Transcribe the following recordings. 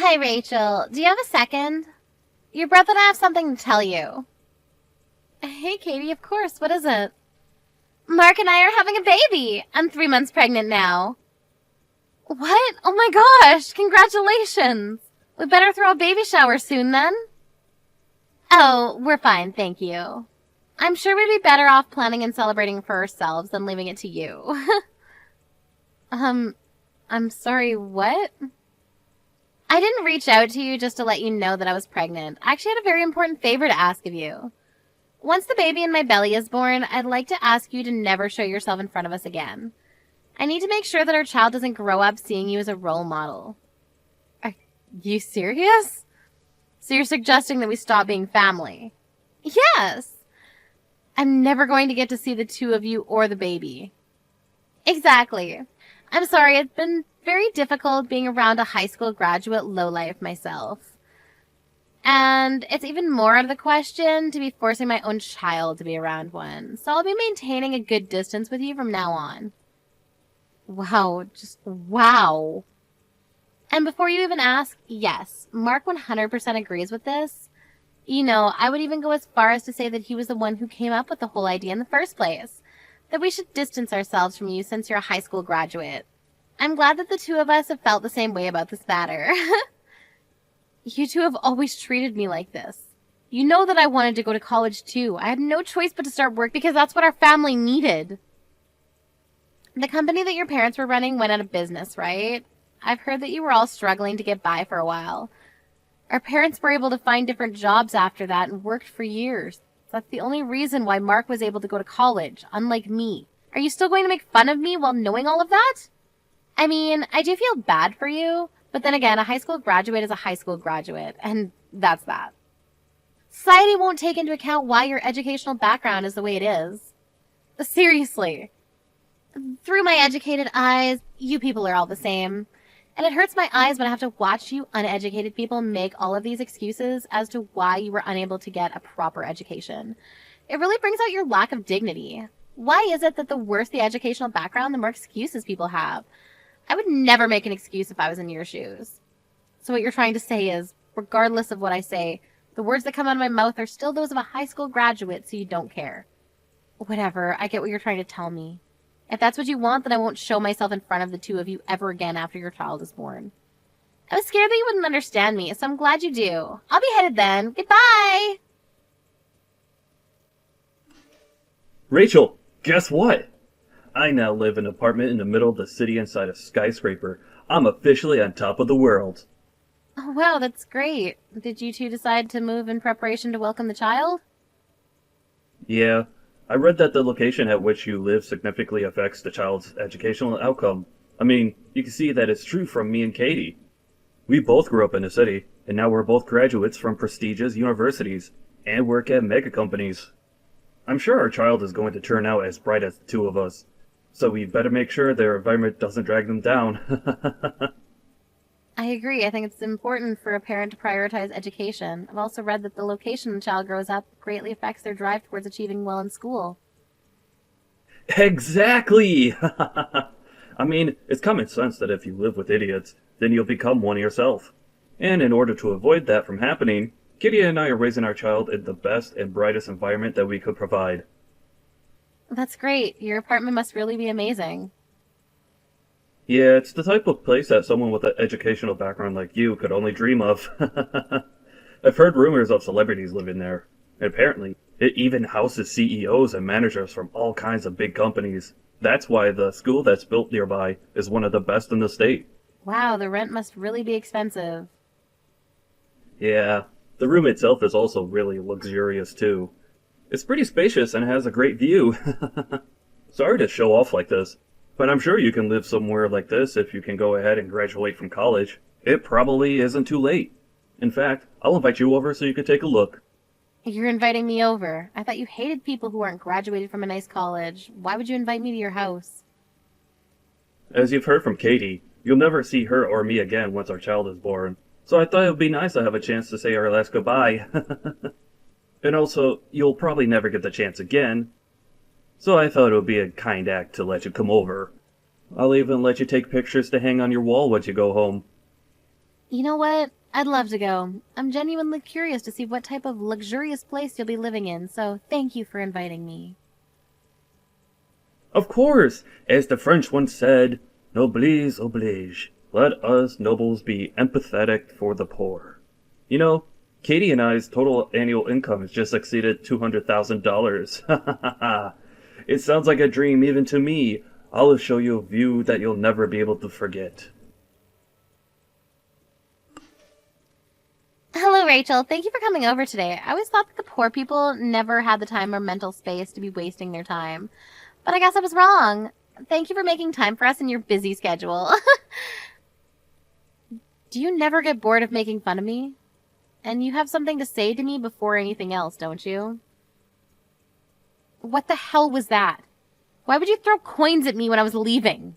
Hi, Rachel. Do you have a second? Your brother and I have something to tell you. Hey, Katie, of course. What is it? Mark and I are having a baby. I'm 3 months pregnant now. What? Oh my gosh! Congratulations! We better throw a baby shower soon then. Oh, we're fine, thank you. I'm sure we'd be better off planning and celebrating for ourselves than leaving it to you. I'm sorry, what? I didn't reach out to you just to let you know that I was pregnant. I actually had a very important favor to ask of you. Once the baby in my belly is born, I'd like to ask you to never show yourself in front of us again. I need to make sure that our child doesn't grow up seeing you as a role model. Are you serious? So you're suggesting that we stop being family? Yes! I'm never going to get to see the two of you or the baby. Exactly. I'm sorry, it's been very difficult being around a high school graduate lowlife myself. And it's even more out of the question to be forcing my own child to be around one. So I'll be maintaining a good distance with you from now on. Wow, just wow. And before you even ask, yes, Mark 100% agrees with this. You know, I would even go as far as to say that he was the one who came up with the whole idea in the first place. That we should distance ourselves from you since you're a high school graduate. I'm glad that the two of us have felt the same way about this matter. You two have always treated me like this. You know that I wanted to go to college too. I had no choice but to start work because that's what our family needed. The company that your parents were running went out of business, right? I've heard that you were all struggling to get by for a while. Our parents were able to find different jobs after that and worked for years. That's the only reason why Mark was able to go to college, unlike me. Are you still going to make fun of me while knowing all of that? I mean, I do feel bad for you, but then again, a high school graduate is a high school graduate, and that's that. Society won't take into account why your educational background is the way it is. Seriously. Through my educated eyes, you people are all the same. And it hurts my eyes when I have to watch you uneducated people make all of these excuses as to why you were unable to get a proper education. It really brings out your lack of dignity. Why is it that the worse the educational background, the more excuses people have? I would never make an excuse if I was in your shoes. So what you're trying to say is, regardless of what I say, the words that come out of my mouth are still those of a high school graduate, so you don't care. Whatever, I get what you're trying to tell me. If that's what you want, then I won't show myself in front of the two of you ever again after your child is born. I was scared that you wouldn't understand me, so I'm glad you do. I'll be headed then. Goodbye! Rachel, guess what? I now live in an apartment in the middle of the city inside a skyscraper. I'm officially on top of the world. Oh, wow, that's great. Did you two decide to move in preparation to welcome the child? Yeah, I read that the location at which you live significantly affects the child's educational outcome. I mean, you can see that it's true from me and Katie. We both grew up in the city, and now we're both graduates from prestigious universities, and work at mega companies. I'm sure our child is going to turn out as bright as the two of us, so we better make sure their environment doesn't drag them down. I agree. I think it's important for a parent to prioritize education. I've also read that the location the child grows up greatly affects their drive towards achieving well in school. Exactly! I mean, it's common sense that if you live with idiots, then you'll become one yourself. And in order to avoid that from happening, Kitty and I are raising our child in the best and brightest environment that we could provide. That's great. Your apartment must really be amazing. Yeah, it's the type of place that someone with an educational background like you could only dream of. I've heard rumors of celebrities living there. And apparently, it even houses CEOs and managers from all kinds of big companies. That's why the school that's built nearby is one of the best in the state. Wow, the rent must really be expensive. Yeah, the room itself is also really luxurious too. It's pretty spacious and has a great view. Sorry to show off like this, but I'm sure you can live somewhere like this if you can go ahead and graduate from college. It probably isn't too late. In fact, I'll invite you over so you can take a look. You're inviting me over. I thought you hated people who aren't graduated from a nice college. Why would you invite me to your house? As you've heard from Katie, you'll never see her or me again once our child is born. So I thought it would be nice to have a chance to say our last goodbye. And also, you'll probably never get the chance again. So I thought it would be a kind act to let you come over. I'll even let you take pictures to hang on your wall once you go home. You know what? I'd love to go. I'm genuinely curious to see what type of luxurious place you'll be living in, so thank you for inviting me. Of course, as the French once said, noblesse oblige. Let us nobles be empathetic for the poor. You know, Katie and I's total annual income has just exceeded $200,000. It sounds like a dream even to me. I'll show you a view that you'll never be able to forget. Hello, Rachel. Thank you for coming over today. I always thought that the poor people never had the time or mental space to be wasting their time. But I guess I was wrong. Thank you for making time for us in your busy schedule. Do you never get bored of making fun of me? And you have something to say to me before anything else, don't you? What the hell was that? Why would you throw coins at me when I was leaving?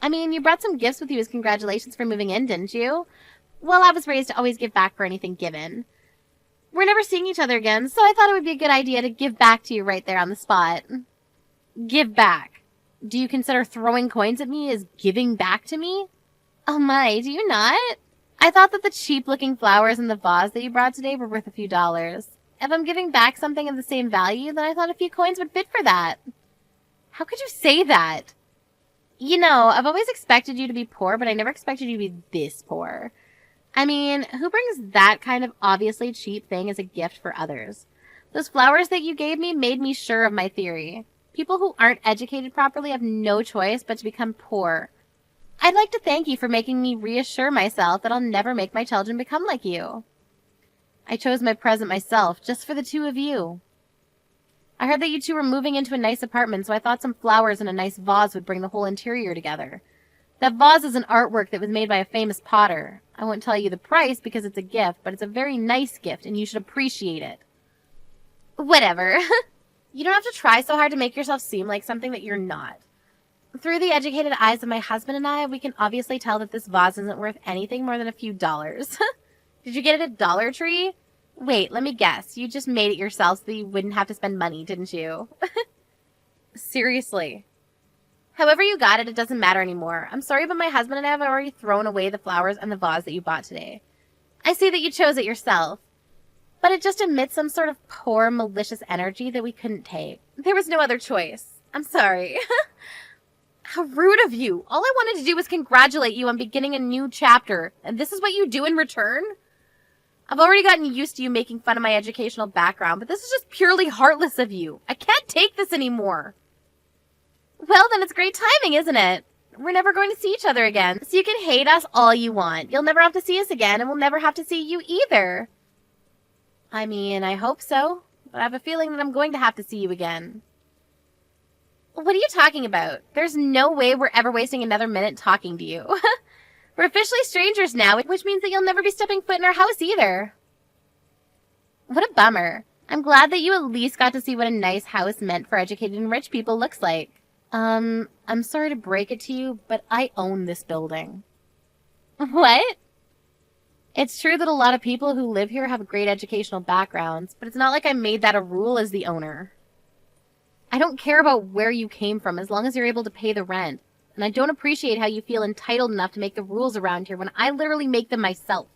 I mean, you brought some gifts with you as congratulations for moving in, didn't you? Well, I was raised to always give back for anything given. We're never seeing each other again, so I thought it would be a good idea to give back to you right there on the spot. Give back. Do you consider throwing coins at me as giving back to me? Oh my, do you not? I thought that the cheap-looking flowers in the vase that you brought today were worth a few dollars. If I'm giving back something of the same value, then I thought a few coins would fit for that. How could you say that? You know, I've always expected you to be poor, but I never expected you to be this poor. I mean, who brings that kind of obviously cheap thing as a gift for others? Those flowers that you gave me made me sure of my theory. People who aren't educated properly have no choice but to become poor. I'd like to thank you for making me reassure myself that I'll never make my children become like you. I chose my present myself, just for the two of you. I heard that you two were moving into a nice apartment, so I thought some flowers and a nice vase would bring the whole interior together. That vase is an artwork that was made by a famous potter. I won't tell you the price because it's a gift, but it's a very nice gift and you should appreciate it. Whatever. You don't have to try so hard to make yourself seem like something that you're not. Through the educated eyes of my husband and I, we can obviously tell that this vase isn't worth anything more than a few dollars. Did you get it at Dollar Tree? Wait, let me guess. You just made it yourself so that you wouldn't have to spend money, didn't you? Seriously. However you got it, it doesn't matter anymore. I'm sorry, but my husband and I have already thrown away the flowers and the vase that you bought today. I see that you chose it yourself. But it just emits some sort of poor, malicious energy that we couldn't take. There was no other choice. I'm sorry. How rude of you. All I wanted to do was congratulate you on beginning a new chapter, and this is what you do in return? I've already gotten used to you making fun of my educational background, but this is just purely heartless of you. I can't take this anymore. Well, then it's great timing, isn't it? We're never going to see each other again, so you can hate us all you want. You'll never have to see us again, and we'll never have to see you either. I mean, I hope so, but I have a feeling that I'm going to have to see you again. What are you talking about? There's no way we're ever wasting another minute talking to you. We're officially strangers now, which means that you'll never be stepping foot in our house either. What a bummer. I'm glad that you at least got to see what a nice house meant for educated and rich people looks like. I'm sorry to break it to you, but I own this building. What? It's true that a lot of people who live here have great educational backgrounds, but it's not like I made that a rule as the owner. I don't care about where you came from as long as you're able to pay the rent, and I don't appreciate how you feel entitled enough to make the rules around here when I literally make them myself.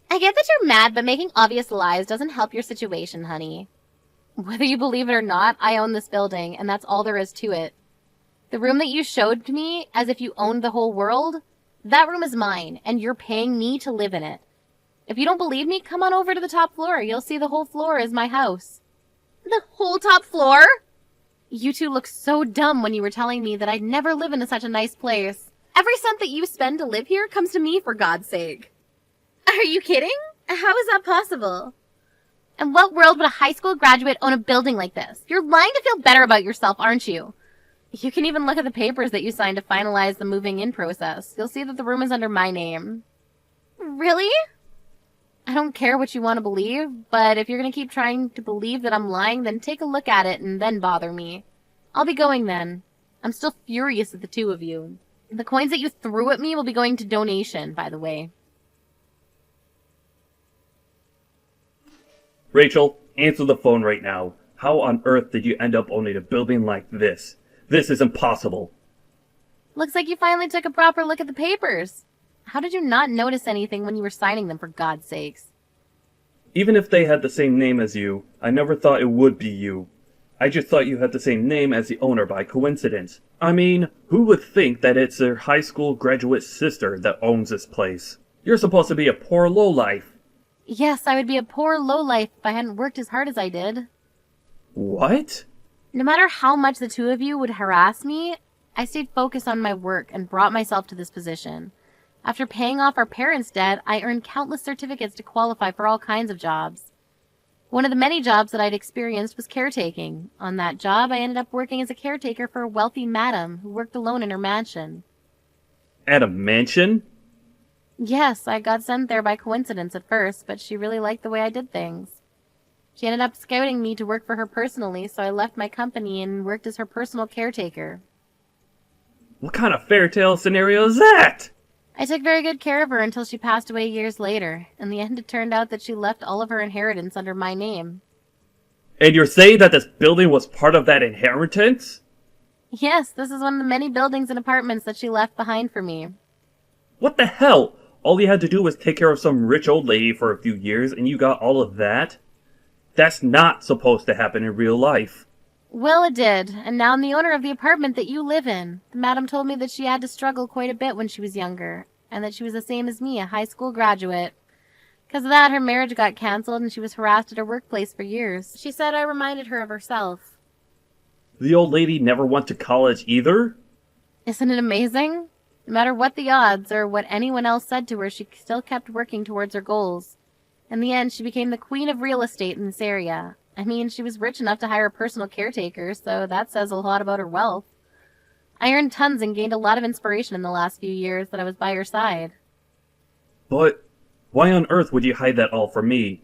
I get that you're mad, but making obvious lies doesn't help your situation, honey. Whether you believe it or not, I own this building, and that's all there is to it. The room that you showed to me, as if you owned the whole world, that room is mine, and you're paying me to live in it. If you don't believe me, come on over to the top floor. You'll see the whole floor is my house. The whole top floor? You two looked so dumb when you were telling me that I'd never live in such a nice place. Every cent that you spend to live here comes to me, for God's sake. Are you kidding? How is that possible? In what world would a high school graduate own a building like this? You're lying to feel better about yourself, aren't you? You can even look at the papers that you signed to finalize the moving in process. You'll see that the room is under my name. Really? I don't care what you want to believe, but if you're going to keep trying to believe that I'm lying, then take a look at it and then bother me. I'll be going then. I'm still furious at the two of you. The coins that you threw at me will be going to donation, by the way. Rachel, answer the phone right now. How on earth did you end up owning a building like this? This is impossible. Looks like you finally took a proper look at the papers. How did you not notice anything when you were signing them, for God's sakes? Even if they had the same name as you, I never thought it would be you. I just thought you had the same name as the owner by coincidence. I mean, who would think that it's their high school graduate sister that owns this place? You're supposed to be a poor lowlife. Yes, I would be a poor lowlife if I hadn't worked as hard as I did. What? No matter how much the two of you would harass me, I stayed focused on my work and brought myself to this position. After paying off our parents' debt, I earned countless certificates to qualify for all kinds of jobs. One of the many jobs that I'd experienced was caretaking. On that job, I ended up working as a caretaker for a wealthy madam who worked alone in her mansion. At a mansion? Yes, I got sent there by coincidence at first, but she really liked the way I did things. She ended up scouting me to work for her personally, so I left my company and worked as her personal caretaker. What kind of fairy tale scenario is that? I took very good care of her until she passed away years later. In the end, it turned out that she left all of her inheritance under my name. And you're saying that this building was part of that inheritance? Yes, this is one of the many buildings and apartments that she left behind for me. What the hell? All you had to do was take care of some rich old lady for a few years and you got all of that? That's not supposed to happen in real life. Well, it did, and now I'm the owner of the apartment that you live in. The madam told me that she had to struggle quite a bit when she was younger, and that she was the same as me, a high school graduate. Because of that, her marriage got cancelled and she was harassed at her workplace for years. She said I reminded her of herself. The old lady never went to college either? Isn't it amazing? No matter what the odds or what anyone else said to her, she still kept working towards her goals. In the end, she became the queen of real estate in this area. I mean, she was rich enough to hire a personal caretaker, so that says a lot about her wealth. I earned tons and gained a lot of inspiration in the last few years that I was by her side. But why on earth would you hide that all from me?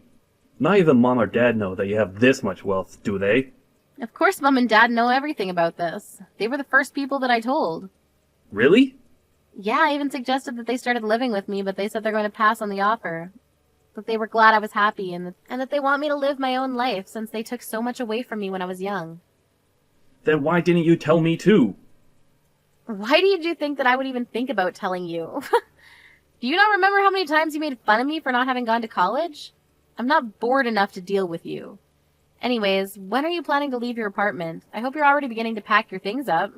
Not even Mom or Dad know that you have this much wealth, do they? Of course Mom and Dad know everything about this. They were the first people that I told. Really? Yeah, I even suggested that they started living with me, but they said they're going to pass on the offer. That they were glad I was happy and that they want me to live my own life since they took so much away from me when I was young. Then why didn't you tell me too? Why did you think that I would even think about telling you? Do you not remember how many times you made fun of me for not having gone to college? I'm not bored enough to deal with you. Anyways, when are you planning to leave your apartment? I hope you're already beginning to pack your things up.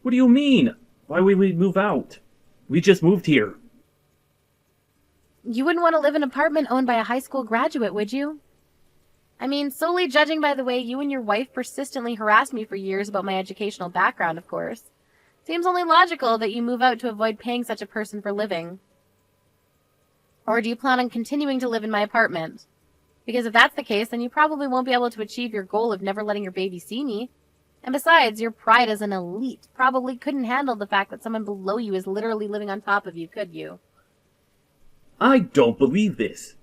What do you mean? Why would we move out? We just moved here. You wouldn't want to live in an apartment owned by a high school graduate, would you? I mean, solely judging by the way you and your wife persistently harassed me for years about my educational background, of course. Seems only logical that you move out to avoid paying such a person for living. Or do you plan on continuing to live in my apartment? Because if that's the case, then you probably won't be able to achieve your goal of never letting your baby see me. And besides, your pride as an elite probably couldn't handle the fact that someone below you is literally living on top of you, could you? I don't believe this.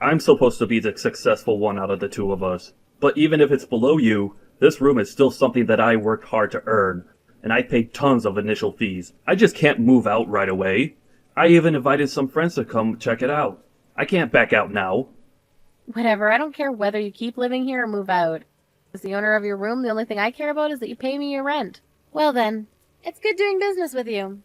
I'm supposed to be the successful one out of the two of us. But even if it's below you, this room is still something that I worked hard to earn. And I paid tons of initial fees. I just can't move out right away. I even invited some friends to come check it out. I can't back out now. Whatever, I don't care whether you keep living here or move out. As the owner of your room, the only thing I care about is that you pay me your rent. Well then, it's good doing business with you.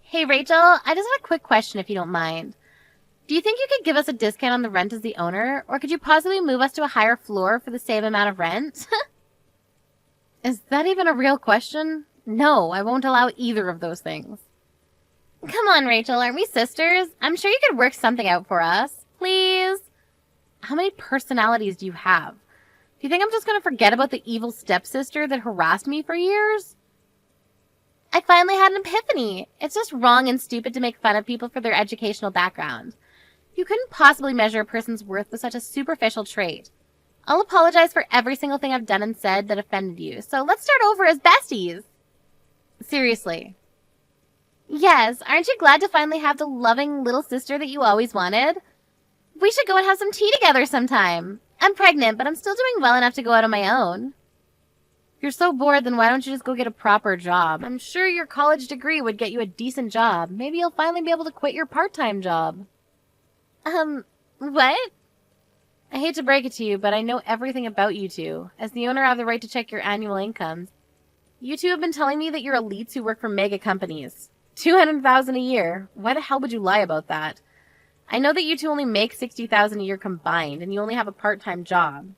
Hey Rachel, I just have a quick question if you don't mind. Do you think you could give us a discount on the rent as the owner, or could you possibly move us to a higher floor for the same amount of rent? Is that even a real question? No, I won't allow either of those things. Come on, Rachel, aren't we sisters? I'm sure you could work something out for us. Please? How many personalities do you have? Do you think I'm just going to forget about the evil stepsister that harassed me for years? I finally had an epiphany. It's just wrong and stupid to make fun of people for their educational background. You couldn't possibly measure a person's worth with such a superficial trait. I'll apologize for every single thing I've done and said that offended you, so let's start over as besties. Seriously. Yes, aren't you glad to finally have the loving little sister that you always wanted? We should go and have some tea together sometime. I'm pregnant, but I'm still doing well enough to go out on my own. If you're so bored, then why don't you just go get a proper job? I'm sure your college degree would get you a decent job. Maybe you'll finally be able to quit your part-time job. What? I hate to break it to you, but I know everything about you two. As the owner, I have the right to check your annual incomes. You two have been telling me that you're elites who work for mega companies. 200,000 a year. Why the hell would you lie about that? I know that you two only make 60,000 a year combined, and you only have a part-time job.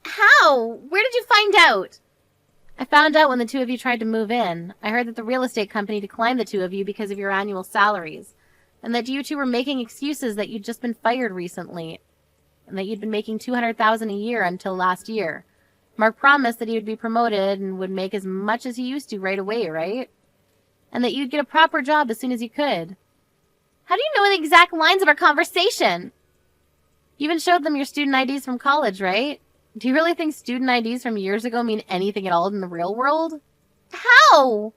How? Where did you find out? I found out when the two of you tried to move in. I heard that the real estate company declined the two of you because of your annual salaries, and that you two were making excuses that you'd just been fired recently, and that you'd been making 200,000 a year until last year. Mark promised that he would be promoted and would make as much as he used to right away, right? And that you'd get a proper job as soon as you could. How do you know the exact lines of our conversation? You even showed them your student IDs from college, right? Do you really think student IDs from years ago mean anything at all in the real world? How?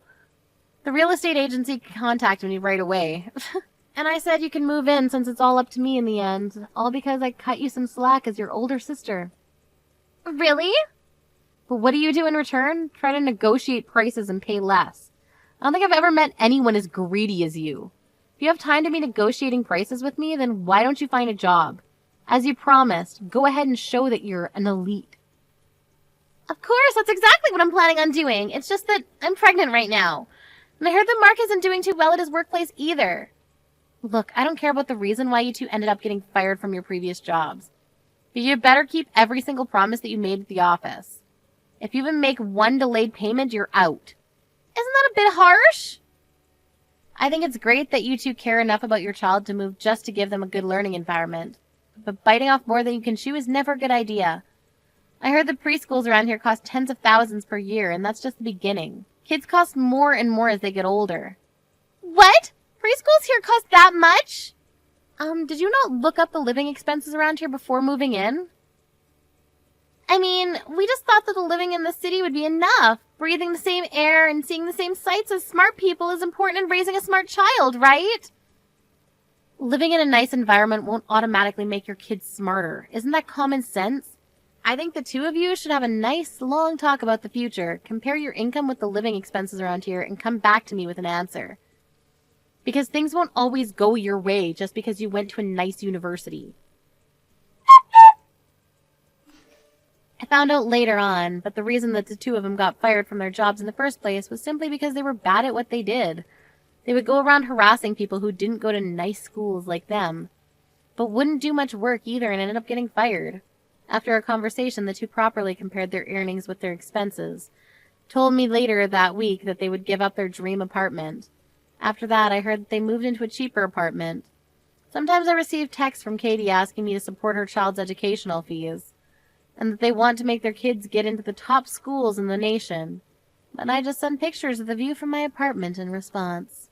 The real estate agency contacted me right away. And I said you can move in since it's all up to me in the end. All because I cut you some slack as your older sister. Really? But what do you do in return? Try to negotiate prices and pay less. I don't think I've ever met anyone as greedy as you. If you have time to be negotiating prices with me, then why don't you find a job? As you promised, go ahead and show that you're an elite. Of course, that's exactly what I'm planning on doing. It's just that I'm pregnant right now. And I heard that Mark isn't doing too well at his workplace either. Look, I don't care about the reason why you two ended up getting fired from your previous jobs. But you better keep every single promise that you made at the office. If you even make one delayed payment, you're out. Isn't that a bit harsh? I think it's great that you two care enough about your child to move just to give them a good learning environment. But biting off more than you can chew is never a good idea. I heard the preschools around here cost tens of thousands per year, and that's just the beginning. Kids cost more and more as they get older. What? Preschools here cost that much? Did you not look up the living expenses around here before moving in? I mean, we just thought that the living in the city would be enough. Breathing the same air and seeing the same sights as smart people is important in raising a smart child, right? Living in a nice environment won't automatically make your kids smarter. Isn't that common sense? I think the two of you should have a nice, long talk about the future. Compare your income with the living expenses around here and come back to me with an answer. Because things won't always go your way just because you went to a nice university. I found out later on, but the reason that the two of them got fired from their jobs in the first place was simply because they were bad at what they did. They would go around harassing people who didn't go to nice schools like them, but wouldn't do much work either and ended up getting fired. After a conversation, the two properly compared their earnings with their expenses. Told me later that week that they would give up their dream apartment. After that, I heard that they moved into a cheaper apartment. Sometimes I receive texts from Katie asking me to support her child's educational fees, and that they want to make their kids get into the top schools in the nation. But I just send pictures of the view from my apartment in response.